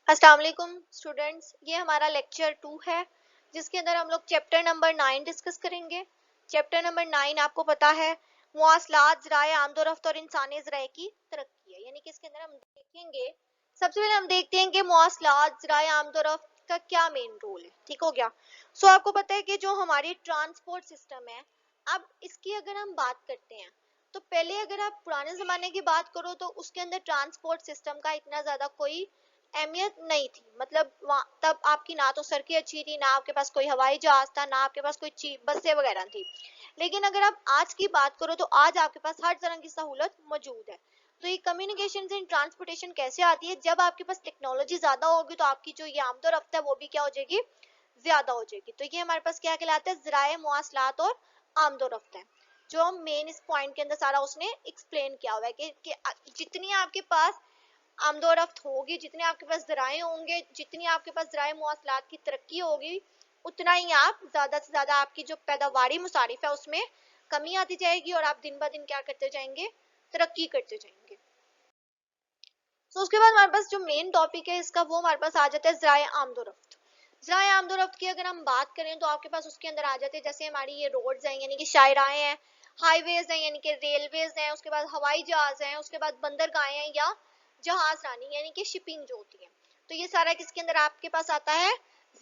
السلام علیکم اسٹوڈینٹس، یہ ہمارا لیکچر 2 ہے جس کے اندر ہم لوگ چیپٹر نمبر 9 ڈسکس کریں گے۔ چیپٹر نمبر 9 آپ کو پتا ہے مواصلات، ذرائع آمد و رفت اور انسانی ذرائع کی ترقی ہے، یعنی کہ اس کے اندر ہم دیکھیں گے، سب سے پہلے ہم دیکھتے ہیں کہ مواصلات، ذرائع آمد و رفت کا کیا مین رول ہے۔ ٹھیک ہو گیا؟ آپ کو پتا ہے کہ جو ہماری ٹرانسپورٹ سسٹم ہے، اب اس کی اگر ہم بات کرتے ہیں تو پہلے اگر آپ پرانے زمانے کی بات کرو تو اس کے اندر ٹرانسپورٹ سسٹم کا اتنا زیادہ کوئی اہمیت نہیں تھی، مطلب تب آپ کی نہ تو سڑکیں اچھی تھی، نہ آپ کے پاس کوئی ہوائی جہاز تھا، نہ آپ کے پاس کوئی بسیں وغیرہ تھی۔ لیکن اگر آپ آج کی بات کرو تو آج آپ کے پاس ہر طرح کی سہولت موجود ہے۔ تو یہ کمیونیکیشن اینڈ ٹرانسپورٹیشن کیسے آتی ہے؟ جب آپ کے پاس ٹیکنالوجی زیادہ ہوگی تو آپ کی جو یہ آمد و رفت ہے وہ بھی کیا ہو جائے گی؟ زیادہ ہو جائے گی۔ تو یہ ہمارے پاس کیا کہلاتا ہے؟ ذرائع مواصلات اور آمد و رفت ہے، جو مین اس پوائنٹ کے اندر سارا اس نے ایکسپلین کیا ہوا ہے کہ جتنی آپ کے پاس آمد و رفت ہوگی، جتنے آپ کے پاس ذرائع ہوں گے، جتنی آپ کے پاس ذرائع مواصلات کی ترقی ہوگی، اتنا ہی آپ زیادہ سے زیادہ آپ کی جو پیداواری مصارف ہے اس میں کمی آتی جائے گی اور آپ دن بہ دن کیا کرتے جائیں گے؟ ترقی کرتے جائیں گے۔ اس کے بعد ہمارے پاس جو مین ٹاپک ہے اس کا، وہ ہمارے پاس آ جاتا ہے ذرائع آمد و رفت۔ ذرائع آمد و رفت کی اگر ہم بات کریں تو آپ کے پاس اس کے اندر آ جاتے ہیں جیسے ہماری یہ روڈز ہیں یعنی کہ شاہراہیں ہیں، ہائی ویز ہیں یعنی کہ ریلویز ہیں، اس کے بعد ہوائی جہاز ہیں، اس کے بعد بندرگاہیں ہیں یا جہاز رانی یعنی کہ شپنگ جو ہوتی ہے۔ تو یہ سارا کس کے اندر آپ کے پاس آتا ہے؟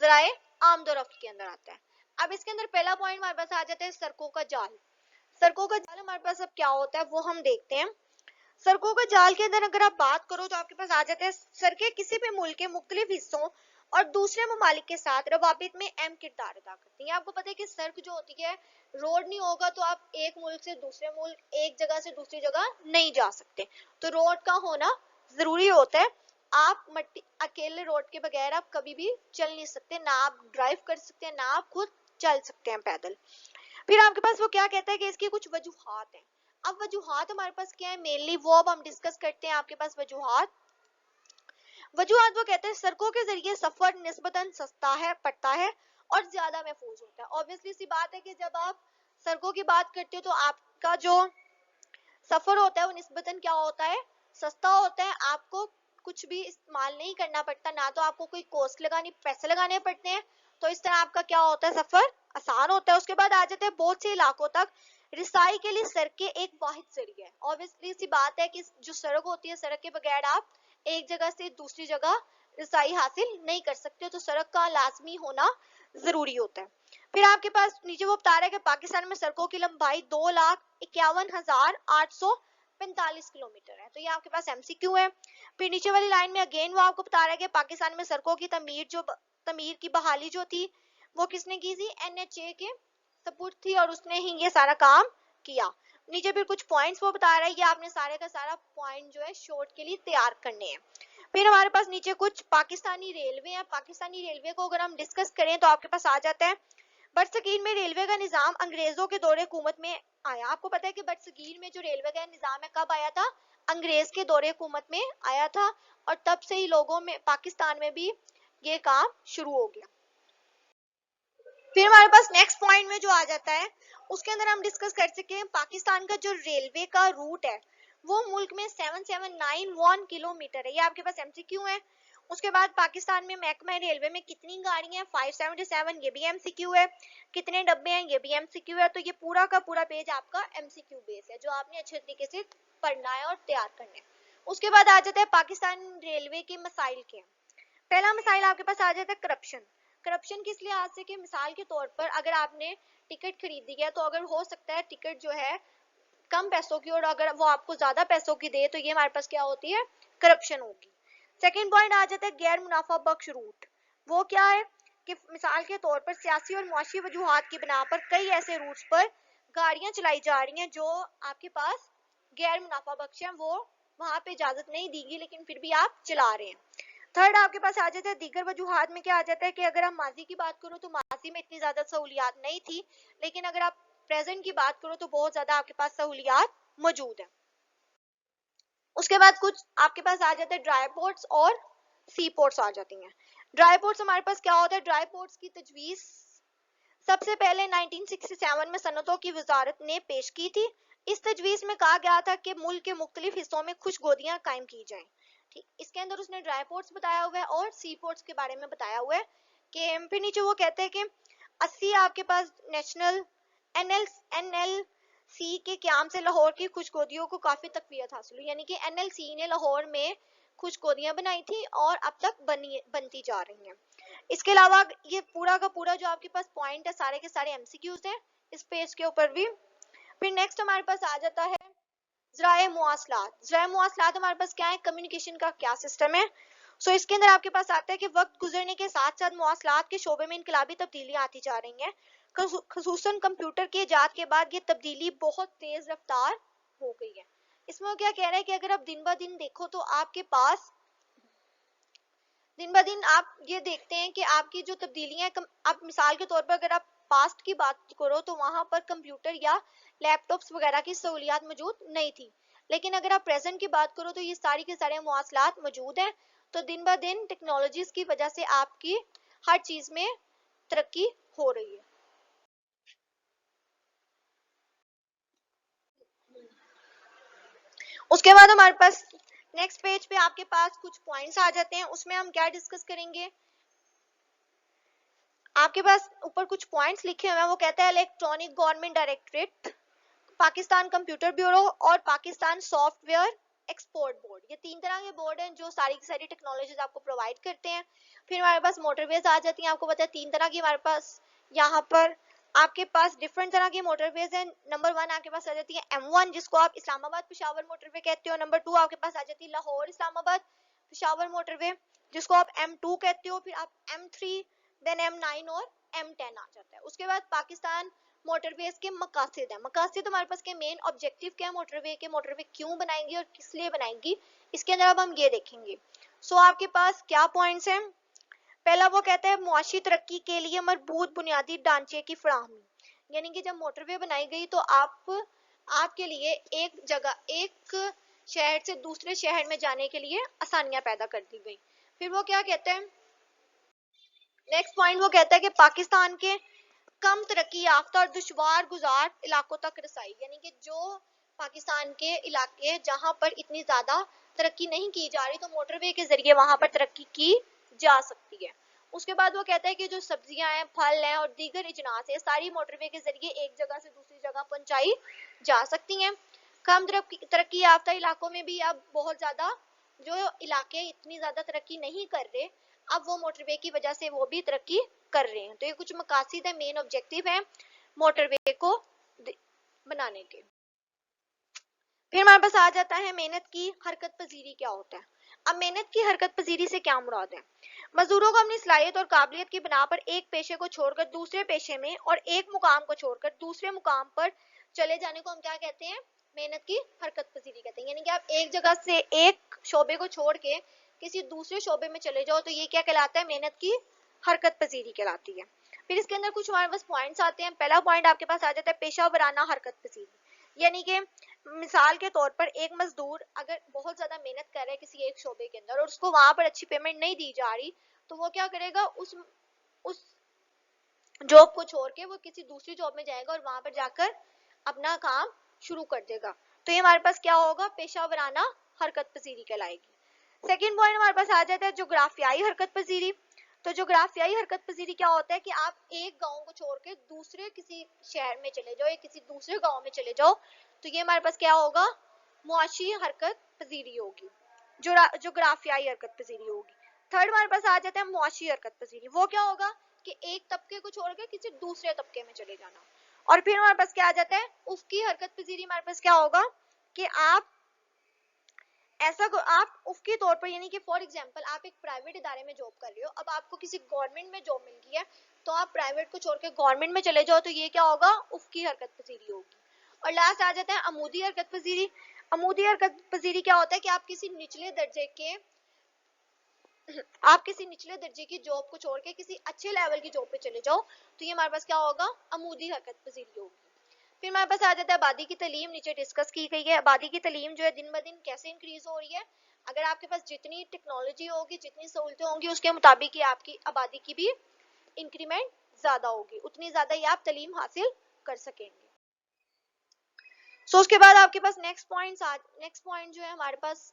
ذرائع آمد و رفت کے اندر آتا ہے۔ اب اس کے اندر پہلا پوائنٹ ہمارے پاس آ جاتا ہے سڑکوں کا جال۔ سڑکوں کا جال ہمارے پاس اب کیا ہوتا ہے وہ ہم دیکھتے ہیں۔ سڑکوں کا جال کے اندر اگر آپ بات کرو تو آپ کے پاس آ جاتے ہیں سڑکیں کسی بھی ملک کے مختلف حصوں اور دوسرے ممالک کے ساتھ روابط میں اہم کردار ادا کرتی ہیں۔ آپ کو پتہ ہے کہ سڑک جو ہوتی ہے، روڈ نہیں ہوگا تو آپ ایک ملک سے دوسرے ملک، ایک جگہ سے دوسری جگہ نہیں جا سکتے، تو روڈ کا ہونا ضروری ہوتا ہے۔ آپ اکیلے روڈ کے بغیر آپ کبھی بھی چل نہیں سکتے، نہ آپ ڈرائیو کر سکتے ہیں، نہ آپ خود چل سکتے ہیں پیدل۔ پھر آپ کے پاس وہ کیا کہتا ہے کہ اس کی کچھ وجوہات ہیں۔ اب وجوہات ہمارے پاس کیا ہے مینلی، وہ اب ہم ڈسکس کرتے ہیں۔ آپ کے پاس وجوہات وہ کہتے ہیں سڑکوں کے ذریعے سفر نسبتاً سستا ہے پڑتا ہے اور زیادہ محفوظ ہوتا ہے۔ اوبویسلی سی بات ہے کہ جب آپ سڑکوں کی بات کرتے ہو تو آپ کا جو سفر ہوتا ہے وہ نسبتاً کیا ہوتا ہے؟ سستا ہوتا ہے۔ آپ کو کچھ بھی استعمال نہیں کرنا پڑتا، نہ تو آپ کو کوئی کوسٹ لگانی، پیسے لگانے پڑتے ہیں، تو اس طرح آپ کا کیا ہوتا ہے؟ سفر آسان ہوتا ہے۔ اس کے بعد آ جاتے ہیں بہت سے علاقوں تک رسائی کے لیے سڑکیں ایک واحد ذریعہ ہے۔ اوبویسلی سی بات ہے کہ جو سڑک ہوتی ہے، سڑک کے بغیر آپ ایک جگہ سے دوسری جگہ رسائی حاصل نہیں کر سکتے، تو سڑک کا لازمی ہونا ضروری ہوتا ہے۔ پھر آپ کے پاس نیچے وہ بتا رہا ہے کہ پاکستان میں سڑکوں کی لمبائی 2,51,845 کلومیٹر ہے، تو یہ آپ کے پاس ایم سی کیو ہے۔ پھر نیچے والی لائن میں اگین وہ آپ کو بتا رہا ہے کہ پاکستان میں سڑکوں کی تعمیر کی بحالی جو تھی وہ کس نے کی تھی؟ این ایچ اے کے سپورٹ تھی، اور اس نے ہی یہ سارا کام کیا۔ نیچے پھر کچھ پوائنٹس وہ بتا رہا ہے، یہ آپ نے سارے کا سارا پوائنٹ جو ہے شورٹ کے لیے تیار کرنے ہیں۔ پھر ہمارے پاس نیچے کچھ پاکستانی ریلوے ہیں۔ پاکستانی ریلوے کو اگر ہم ڈسکس کریں تو آپ کے پاس آ جاتا ہے برصغیر میں ریلوے کا نظام انگریزوں کے دور حکومت میں آیا۔ آپ کو پتا ہے کہ برصغیر میں جو ریلوے کا نظام ہے کب آیا تھا؟ انگریز کے دور حکومت میں آیا تھا، اور تب سے ہی لوگوں میں پاکستان میں بھی یہ کام شروع ہو گیا۔ پھر ہمارے پاس نیکسٹ پوائنٹ میں جو آ جاتا ہے اس کے اندر ہم ڈسکس کر سکتے ہیں پاکستان کا جو ریلوے کا روٹ ہے وہ ملک میں 7791 کلومیٹر ہے، یہ آپ کے پاس ایم سی کیو ہے۔ اس کے بعد پاکستان میں محکمہ ریلوے میں کتنی گاڑیاں ہیں؟ 577، یہ بھی ایم سی کیو ہے۔ کتنے ڈبے ہیں؟ یہ بھی ایم سی کیو ہے۔ تو یہ پورا کا پورا پیج آپ کا ایم سی کیو بیس ہے، جو آپ نے اچھے طریقے سے پڑھنا ہے اور تیار کرنا ہے۔ اس کے بعد آ جاتا ہے پاکستان ریلوے کے مسائل کے۔ پہلا مسائل آپ کے پاس آ جاتا ہے کرپشن۔ کرپشن کس لحاظ سے کہ مثال کے طور پر اگر آپ نے ٹکٹ خریدی ہے تو اگر ہو سکتا ہے ٹکٹ جو ہے کم پیسوں کی، اور اگر وہ آپ کو زیادہ پیسوں کی دے تو یہ ہمارے پاس کیا ہوتی ہے؟ کرپشن ہوگی۔ سیکنڈ پوائنٹ آ جاتا ہے غیر منافع بخش روٹ۔ وہ کیا ہے کہ مثال کے طور پر سیاسی اور معاشی وجوہات کی بنا پر کئی ایسے روٹس پر گاڑیاں چلائی جا رہی ہیں جو آپ کے پاس غیر منافع بخش ہیں، وہ وہاں پہ اجازت نہیں دی گی لیکن پھر بھی آپ چلا رہے ہیں۔ تھرڈ آپ کے پاس آ جاتا ہے دیگر وجوہات میں کیا آ جاتا ہے کہ اگر ہم ماضی کی بات کرو تو ماضی میں اتنی زیادہ سہولیات نہیں تھی، لیکن اگر آپ پریزنٹ کی بات کرو تو بہت زیادہ آپ کے پاس سہولیات موجود ہیں۔ اس کے بعد کچھ آپ کے پاس آ جاتے ہیں ڈرائی پورٹس اور سی پورٹس آ جاتی ہیں۔ ڈرائی پورٹس ہمارے پاس کیا ہوتا ہے؟ ڈرائی پورٹس کی تجویز سب سے پہلے 1967 میں صنعتوں کی وزارت نے پیش کی تھی۔ اس تجویز میں کہا گیا تھا کہ ملک کے مختلف حصوں میں خشک گودیاں قائم کی جائیں۔ ٹھیک, اس کے اندر اس نے ڈرائی پورٹس بتایا ہوا ہے اور سی پورٹس کے بارے میں بتایا ہوا ہے کہ پھر نیچے وہ کہتے ہیں کہ 80 آپ کے پاس نیشنل این ایل سی کے قیام سے لاہور کی خشکودیوں کو کافی تقویت حاصل ہوئی, یعنی کہ این ایل سی نے لاہور میں خشکودیاں بنائی تھی اور اب تک بنتی جا رہی ہیں. اس کے علاوہ یہ پورا کا پورا جو آپ کے پاس پوائنٹ ہے سارے کے سارے ایم سی کیوز ہیں اس پیج کے اوپر بھی. پھر نیکسٹ ہمارے پاس آ جاتا ہے ذرائع مواصلات. ذرائع مواصلات ہمارے پاس کیا ہے, کمیونیکیشن کا کیا سسٹم ہے. اس کے اندر آپ کے پاس آتا ہے کہ وقت گزرنے کے ساتھ ساتھ مواصلات کے شعبے میں انقلابی تبدیلیاں آتی جا رہی ہیں, خصوصاً کمپیوٹر کی ایجاد کے بعد یہ تبدیلی بہت تیز رفتار ہو گئی ہے. اس میں وہ کیا کہہ رہا ہے کہ اگر آپ دن بہ دن دیکھو تو آپ کے پاس دن بہ دن آپ یہ دیکھتے ہیں کہ آپ کی جو تبدیلیاں, آپ مثال کے طور پر اگر آپ پاسٹ کی بات کرو تو وہاں پر کمپیوٹر یا لیپ ٹاپس وغیرہ کی سہولیات موجود نہیں تھی, لیکن اگر آپ پریزنٹ کی بات کرو تو یہ ساری کے سارے مواصلات موجود ہیں. تو دن بہ دن ٹیکنالوجیز کی وجہ سے آپ کی ہر چیز میں ترقی ہو رہی ہے. اس کے بعد ہمارے پاس نیکسٹ پیج پہ آپ کے پاس کچھ پوائنٹس آ جاتے ہیں. اس میں ہم کیا ڈسکس کریں گے, آپ کے پاس اوپر کچھ پوائنٹس لکھے ہوئے ہیں. وہ کہتا ہے electronic government directorate, Pakistan computer bureau اور Pakistan software export board, یہ 3 طرح کے بورڈ ہیں جو ساری کی ساری ٹیکنالوجیز آپ کو پرووائڈ کرتے ہیں. پھر ہمارے پاس موٹر ویز آ جاتی ہیں. آپ کو پتا ہے 3 طرح کی ہمارے پاس یہاں پر آپ کے پاس ڈفرنٹ طرح کی موٹر ویز ہیں. نمبر 1 آپ کے پاس آ جاتی ہے M1 جس کو آپ اسلام آباد پشاور موٹر وے کہتے ہو. نمبر 2 آپ کے پاس آ جاتی ہے لاہور اسلام آباد پشاور موٹر وے جس کو آپ M2 کہتے ہو. پھر آپ M3 دین M9 اور M10 آ جاتا ہے. اس کے بعد پاکستان موٹر ویز کے مقاصد ہیں. مقاصد ہمارے پاس کے مین آبجیکٹیو کیا ہے موٹر وے کے, موٹر وے کیوں بنائیں گی اور کس لیے بنائیں گی, اس کے اندر اب ہم یہ دیکھیں گے. آپ کے پاس کیا پوائنٹس ہیں. پہلا وہ کہتا ہے معاشی ترقی کے لیے مربوط بنیادی ڈھانچے کی فراہمی, یعنی کہ جب موٹر وے بنائی گئی تو آپ کے لیے ایک شہر سے دوسرے شہر میں جانے کے لیے آسانیاں پیدا کر دی گئی. پھر وہ کیا کہتے ہیں, نیکسٹ پوائنٹ وہ کہتا ہے کہ پاکستان کے کم ترقی یافتہ اور دشوار گزار علاقوں تک رسائی, یعنی کہ جو پاکستان کے علاقے جہاں پر اتنی زیادہ ترقی نہیں کی جا رہی تو موٹر وے کے ذریعے وہاں پر ترقی کی جا سکتی ہے. اس کے بعد وہ کہتا ہے کہ جو سبزیاں ہیں, پھل ہیں اور دیگر اجناس ہیں ساری موٹر وے کے ذریعے ایک جگہ سے دوسری جگہ پہنچائی جا سکتی ہیں. کم ترقی یافتہ علاقوں میں بھی اب بہت زیادہ جو علاقے اتنی زیادہ ترقی نہیں کر رہے اب وہ موٹر وے کی وجہ سے وہ بھی ترقی کر رہے ہیں. تو یہ کچھ مقاصد ہیں, مین آبجیکٹیو ہیں موٹر وے کو بنانے کے. پھر ہمارے پاس آ جاتا ہے محنت کی حرکت پذیری کیا ہوتا ہے. اب محنت کی حرکت پذیری سے کیا مراد ہے. مزدوروں کو اپنی صلاحیت اور قابلیت کی بنا پر ایک پیشے کو چھوڑ کر دوسرے پیشے میں اور ایک مقام کو چھوڑ کر دوسرے مقام پر چلے جانے کو ہم کیا کہتے ہیں, محنت کی حرکت پذیری کہتے ہیں. یعنی کہ آپ ایک جگہ سے ایک شعبے کو چھوڑ کے کسی دوسرے شعبے میں چلے جاؤ تو یہ کیا کہلاتا ہے, محنت کی حرکت پذیری کہلاتی ہے. پھر اس کے اندر کچھ ہمارے پاس پوائنٹس آتے ہیں. پہلا پوائنٹ آپ کے پاس آ جاتا ہے پیشہ ورانہ حرکت پذیری, یعنی کہ مثال کے طور پر ایک مزدور اگر بہت زیادہ محنت کر رہا ہے کسی ایک شعبے کے اندر اور اس کو وہاں پر اچھی پیمنٹ نہیں دی جا رہی تو وہ کیا کرے گا, اس جاب کو چھوڑ کے وہ کسی دوسری جاب میں جائے گا اور وہاں پر جا کر اپنا کام شروع کر دے گا. تو یہ ہمارے پاس کیا ہوگا, پیشہ ورانہ حرکت پذیری کہلائے گی. سیکنڈ پوائنٹ ہمارے پاس آ جاتا ہے جغرافیائی حرکت پذیری. تو جغرافیائی حرکت پذیری کیا ہوتا ہے کہ آپ ایک گاؤں کو چھوڑ کے دوسرے کسی شہر میں چلے جاؤ یا کسی دوسرے گاؤں میں چلے جاؤ تو یہ ہمارے پاس کیا ہوگا, معاشی حرکت پذیری ہوگی, جغرافیائی حرکت پذیری ہوگی. تھرڈ ہمارے پاس آ جاتا ہے معاشی حرکت پذیری. وہ کیا ہوگا کہ ایک طبقے کو چھوڑ کے کسی دوسرے طبقے میں چلے جانا. اور پھر ہمارے پاس کیا آ جاتا ہے افقی حرکت پذیری. ہمارے پاس کیا ہوگا کہ آپ افقی طور پر, یعنی کہ فار ایگزامپل آپ ایک پرائیویٹ ادارے میں جاب کر رہے ہو, اب آپ کو کسی گورنمنٹ میں جاب مل گئی ہے تو آپ پرائیویٹ کو چھوڑ کے گورنمنٹ میں چلے جاؤ تو یہ کیا ہوگا, افقی حرکت پذیری ہوگی. اور لاسٹ آ جاتا ہے عمودی حرکت پذیری. عمودی حرکت پذیری کیا ہوتا ہے کہ آپ کسی نچلے درجے کی جاب کو چھوڑ کے کسی اچھے لیول کی جاب پہ چلے جاؤ تو یہ ہمارے پاس کیا ہوگا, عمودی حرکت پذیری ہوگی. پھر ہمارے پاس آ جاتا ہے آبادی کی تعلیم. نیچے ڈسکس کی گئی ہے آبادی کی تعلیم جو ہے دن بہ دن کیسے انکریز ہو رہی ہے. اگر آپ کے پاس جتنی ٹیکنالوجی ہوگی, جتنی سہولتیں ہوں گی, اس کے مطابق ہی آپ کی آبادی کی بھی انکریمنٹ زیادہ ہوگی, اتنی زیادہ ہی آپ تعلیم حاصل کر سکیں گے. اس کے بعد آپ کے پاس نیکسٹ پوائنٹ جو ہے ہمارے پاس